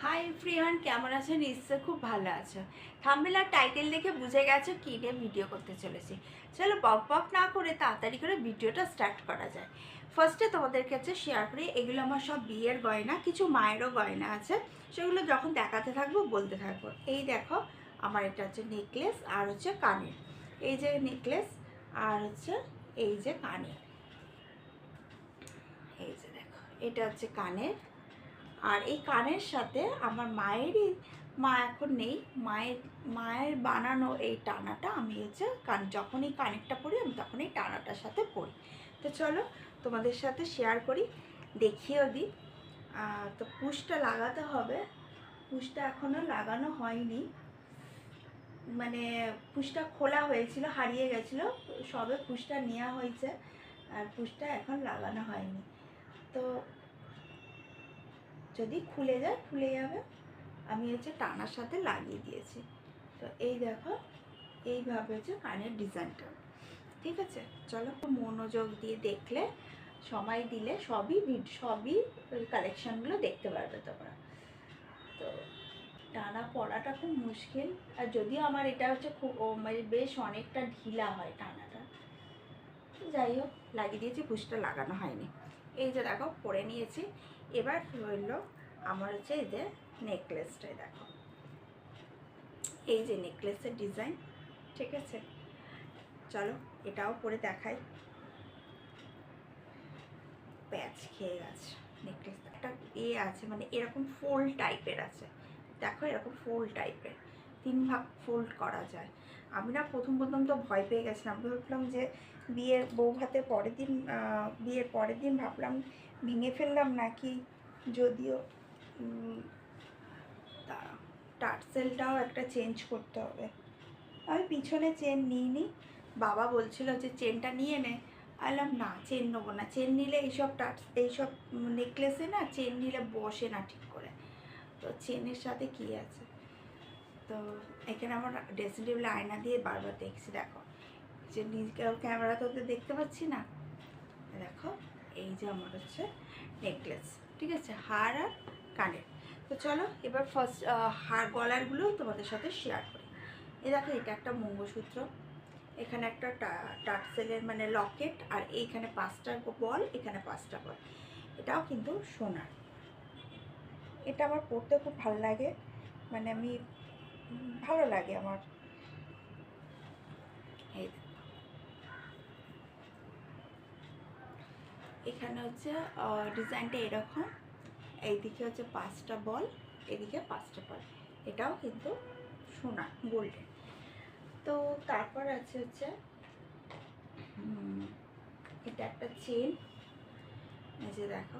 Hi everyone, কেমন আছো? নিশ্চয় খুব ভালো আছো। থাম্বনেল আর টাইটেল দেখে বুঝে গেছো কী নিয়ে ভিডিও করতে চলেছি। চলো বক বক না করে তাড়াতাড়ি করে ভিডিওটা স্টার্ট করা যায়। ফার্স্টে তোমাদের কাছে শেয়ার করি, এগুলো আমার সব বিয়ের গয়না, কিছু মায়েরও গয়না আছে, সেগুলো যখন দেখাতে থাকবো বলতে থাকবো। এই দেখো, আমার এটা হচ্ছে নেকলেস আর হচ্ছে কানের। এই যে নেকলেস আর হচ্ছে এই যে কানের। এই যে দেখো, এটা হচ্ছে কানের। আর এই কানের সাথে আমার মায়েরই, মা এখন নেই, মায়ের বানানো এই টানাটা আমি হচ্ছে যখনই কানেরটা পরি আমি তখন এই টানাটার সাথে পরি। তো চলো তোমাদের সাথে শেয়ার করি, দেখিয়েও দিই। তো পুশটা লাগাতে হবে, পুশটা এখনও লাগানো হয়নি, মানে পুশটা খোলা হয়েছিল, হারিয়ে গেছিলো, সবে পুশটা নেওয়া হয়েছে আর পুশটা এখন লাগানো হয়নি। তো যদি খুলে যায় খুলে যাবে, আমি হচ্ছে টানার সাথে লাগিয়ে দিয়েছি। তো এই দেখো, এইভাবে হচ্ছে কানের ডিজাইনটা। ঠিক আছে, চলো মনোযোগ দিয়ে দেখলে, সময় দিলে সবই কালেকশানগুলো দেখতে পারবে তোমরা। তো টানা পড়াটা খুব মুশকিল, আর যদিও আমার এটা হচ্ছে খুব মানে বেশ অনেকটা ঢিলা হয় টানাটা। যাই হোক, লাগিয়ে দিয়েছি, পুষটা লাগানো হয়নি। এই যে দেখো পরে নিয়েছি। এবার হইল আমার হচ্ছে এই যে নেকলেসটাই দেখো, এই যে নেকলেসের ডিজাইন। ঠিক আছে, চলো এটাও পরে দেখাই। প্যাচ খেয়ে গেছে নেকলেস, একটা আছে মানে এরকম ফোল্ড টাইপের আছে, দেখো এরকম ফোল্ড টাইপের, 3 ভাগ ফোল্ড করা যায়। আমি না প্রথম তো ভয় পেয়ে গেছিলাম, ভাবলাম যে বিয়ের বউ ভাতের পরের দিন, বিয়ের পরের দিন ভাবলাম ভেঙে ফেললাম নাকি। যদিও তারা টার্সেলটাও একটা চেঞ্জ করতে হবে। আমি পিছনে চেন নিইনি, বাবা বলছিল যে চেনটা নিয়ে নে, বললাম না চেন নেবো না, চেন নিলে এইসব নেকলেসে না চেন নিলে বসে না ঠিক করে। তো চেনের সাথে কি আছে, তো এখানে আমার ড্রেসিং টেবিলে আয়না দিয়ে বারবার দেখছি, দেখো যে নিজকে ক্যামেরাতে তো দেখতে পাচ্ছি না। দেখো এই যে আমার হচ্ছে নেকলেস, ঠিক আছে, হার আর কানের। তো চলো এবার ফার্স্ট গলারগুলো তোমাদের সাথে শেয়ার করি। এই দেখো, এটা একটা মঙ্গলসূত্র, এখানে একটা টার্সেলের মানে লকেট, আর এইখানে 5টা বল, এখানে 5টা বল। এটাও কিন্তু সোনার। এটা আমার পরতে খুব ভালো লাগে, মানে আমি ভালো লাগে আমার। এই এখানে হচ্ছে ডিজাইনটা এরকম, এইদিকে হচ্ছে 5টা বল, এদিকে 5টা বল। এটাও কিন্তু সোনা, গোল্ডেন। তো তারপর আছে হচ্ছে এটা একটা চেন। এই যে দেখো,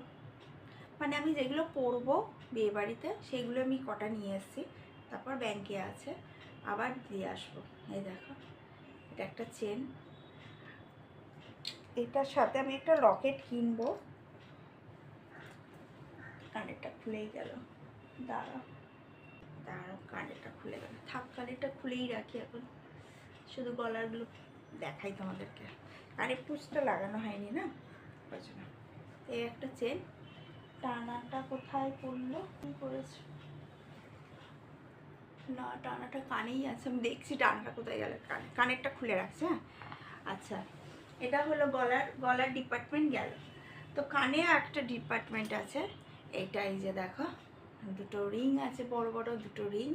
মানে আমি যেগুলো পরবো বিয়েবাড়িতে সেগুলো আমি কটা নিয়ে এসেছি, তারপর ব্যাংকে আছে, আবার দিয়ে আসবো। এই দেখো, এটা একটা চেন, এটার সাথে আমি একটা লকেট কিনবো। কানেরটা খুলেই গেল, দাঁড়াও দাঁড়াও, কানেরটা খুলে গেল, থাক কানেরটা খুলেই রাখি এখন, শুধু গলারগুলো দেখাই তোমাদেরকে। কানের পুষটা লাগানো হয়নি না, ওই জন্য। এই একটা চেন, টানাটা কোথায় পড়লো, কী করেছে, না টানাটা কানেই আছে, আমি দেখছি টানাটা কোথায় গেল, কানেরটা খুলে রাখছে। হ্যাঁ আচ্ছা, এটা হলো গলার ডিপার্টমেন্ট গেল। তো কানেও একটা ডিপার্টমেন্ট আছে, এইটা এই যে দেখো, দুটো রিং আছে, বড় বড় দুটো রিং,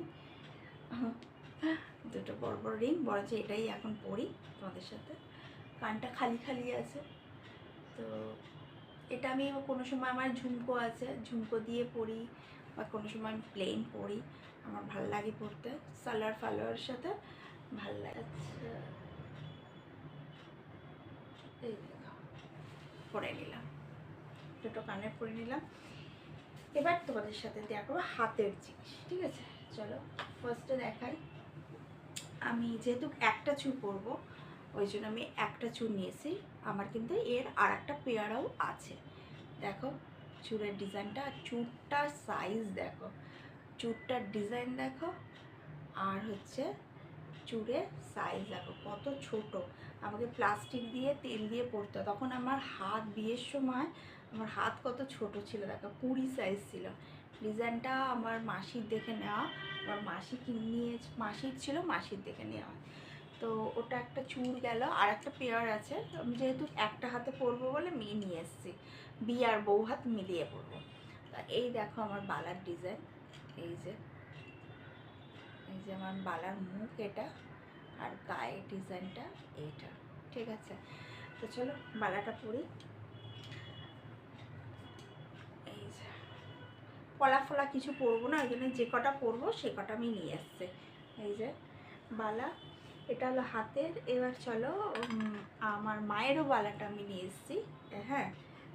দুটো বড় বড় রিং, বরঞ্চ এটাই এখন পরি তোমাদের সাথে। কানটা খালি খালি আছে। তো এটা আমি কোনো সময়, আমার ঝুমকো আছে, ঝুমকো দিয়ে পরি, বা কোনো সময় আমি প্লেন পরি, আমার ভাল লাগে পরতে, সালোয়ার ফালোয়ারের সাথে ভাল লাগে। আচ্ছা, এই দেখো পরে নিলাম, দুটো কানের পরে নিলাম। এবার তোমাদের সাথে দেখো হাতের জিনিস, ঠিক আছে। চলো ফার্স্টে দেখাই, আমি যেহেতু একটা চু পরবো ওই জন্য আমি একটা চুর নিয়েছি, আমার কিন্তু এর আর একটা পেয়ারও আছে। দেখো চুরের ডিজাইনটা, চুরটার সাইজ দেখো, চুরটার ডিজাইন দেখো, আর হচ্ছে চুরের সাইজ দেখো কত ছোট। আমাকে প্লাস্টিক দিয়ে তেল দিয়ে পরতে, তখন আমার হাত বিয়ের সময় আমার হাত কত ছোট ছিল দেখো, 20 সাইজ ছিল, ডিজাইনটা আমার মাসির দেখে নেওয়া, আমার মাসি মাসির ছিল, মাসির দেখে নেওয়া। তো ওটা একটা চুড় গেল, আর একটা পেয়ার আছে, যেহেতু একটা হাতে পরবো বলে নিয়ে এসেছি, বিয়ে আর বউ হাত মিলিয়ে পরবো। তা এই দেখো আমার বালার ডিজাইন, এই যে আমার বালার মুখ এটা, আর গায়ের ডিজাইনটা এইটা, ঠিক আছে। তো চলো বালাটা পরি। এই যে পলা ফলা কিছু পরবো না, ওই জন্য যে কটা পরবো সে কটা আমি নিয়ে এসছি। এই যে বালা, এটা হলো হাতের। এবার চলো আমার মায়েরও বালাটা আমি নিয়ে এসেছি। হ্যাঁ,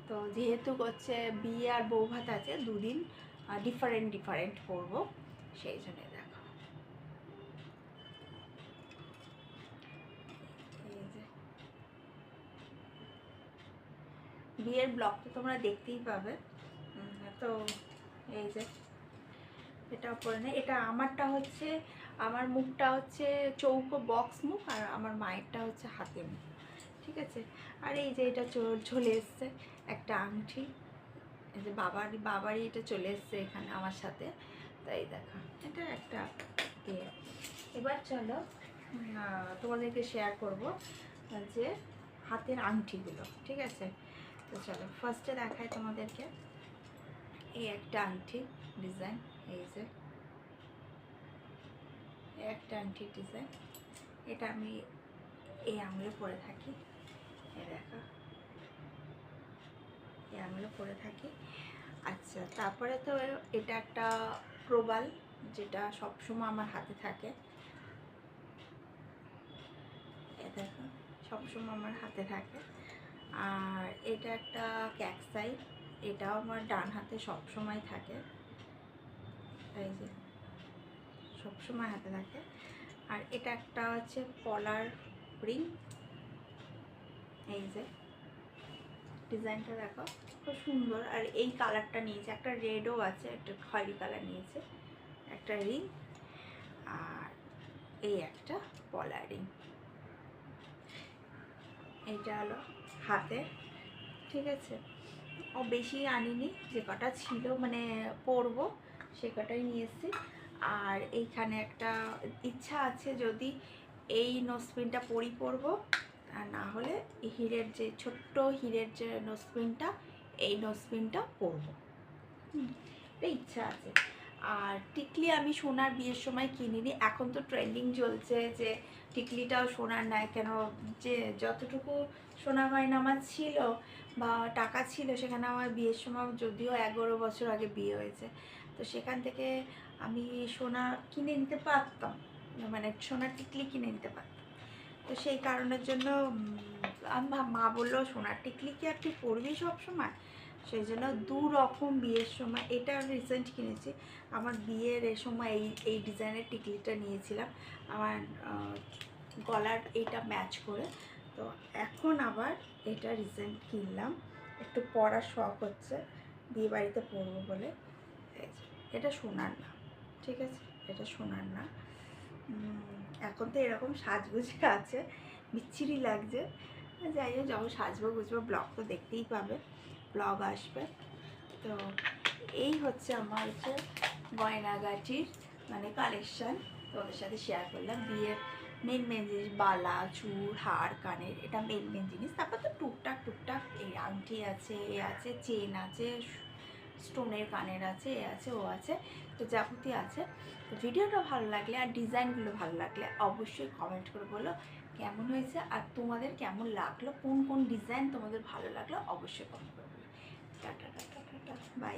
তো যেহেতু হচ্ছে বিয়ে আর বউ ভাত আছে, দুদিন ডিফারেন্ট পরবো, সেই জন্য দেখো। এই যে বিয়ের ব্লগ তো তোমরা দেখতেই পাবে। তো এই যে এটা পরে নেই। এটা আমারটা হচ্ছে, আমার মুখটা হচ্ছে চৌকো বক্স মুখ, আর আমার মায়েরটা হচ্ছে হাতের মুখ, ঠিক আছে। আর এই যে এটা চলে এসছে একটা আংটি, এই যে বাবারই এটা চলে এসছে এখানে আমার সাথে, তাই দেখা এটা একটা দিয়ে। এবার চলো তোমাদেরকে শেয়ার করব যে হাতের আংটিগুলো, ঠিক আছে। তো চলো ফার্স্টে দেখাই তোমাদেরকে। এই একটা আংটি ডিজাইন, এই যে একটা আংটির ডিজাইন, এটা আমি এই আঙুলে পরে থাকি, এই দেখো এই আঙুলে পরে থাকি। আচ্ছা, তারপরে তো এটা একটা প্রবাল, যেটা সবসময় আমার হাতে থাকে, দেখো সবসময় আমার হাতে থাকে। আর এটা একটা ক্যাকসাই, এটাও আমার ডান হাতে সবসময় থাকে, এই যে সবসময় হাতে থাকে। আর এটা একটা হচ্ছে পলার রিং, এই যে ডিজাইনটা দেখো খুব সুন্দর। আর এই কালারটা নিয়েছে, একটা রেডও আছে, একটা খয়েরি কালার নিয়েছে, একটা রিং। আর এই একটা পলার রিং, এইটা হলো হাতে, ঠিক আছে। ও বেশি আনিনি, যে কটা ছিল মানে পরবো সে কটাই নিয়ে এসেছি। আর এইখানে একটা ইচ্ছা আছে, যদি এই নোজপিনটা পরবো, আর না হলে হীরের যে ছোট্ট হীরের যে নোজপিনটা, এই নোজপিনটা পরবো, এটা ইচ্ছা আছে। আর টিকলি আমি সোনার বিয়ের সময় কিনিনি, এখন তো ট্রেন্ডিং চলছে যে টিকলিটাও সোনার নেয় কেন, যে যতটুকু সোনা গয়না আমার ছিল বা টাকা ছিল, সেখানে আমার বিয়ের সময়, যদিও 11 বছর আগে বিয়ে হয়েছে, তো সেখান থেকে আমি সোনা কিনে নিতে পারতাম, মানে সোনার টিকলি কিনে নিতে পারতাম। তো সেই কারণের জন্য আমার মা বললো সোনার টিকলি কি আর তুই পরবি সবসময়, সেই জন্য 2 রকম বিয়ের সময়, এটা রিসেন্ট কিনেছি, আমার বিয়ের সময় এই ডিজাইনের টিকলিটা নিয়েছিলাম আমার গলার এইটা ম্যাচ করে। তো এখন আবার এটা রিসেন্ট কিনলাম, একটু পরার শখ হচ্ছে, বিয়ে বাড়িতে পরবো বলে। এটা সোনার না, ঠিক আছে, এটা সোনার না। এখন তো এরকম সাজগুজে আছে, বিচ্ছিরি লাগছে। যাই হোক, যখন সাজবো গুজবো ব্লগ তো দেখতেই পাবে, ব্লগ আসবে। তো এই হচ্ছে আমার হচ্ছে গয়নাগাটির মানে কালেকশান, তোমাদের সাথে শেয়ার করলাম। বিয়ের মেন জিনিস বালা, চুড়, হার, কানের, এটা মেন জিনিস। তারপর তো টুকটাক এই আংটি আছে, এ আছে, চেন আছে, স্টোনের কানের আছে, এ আছে, ও আছে, তো যাবতীয় আছে। তো ভিডিওটা ভালো লাগলে আর ডিজাইনগুলো ভালো লাগলে অবশ্যই কমেন্ট করে বলো কেমন হয়েছে, আর তোমাদের কেমন লাগলো, কোন ডিজাইন তোমাদের ভালো লাগলো অবশ্যই কমেন্ট করে বলো। Tata tata tata, by.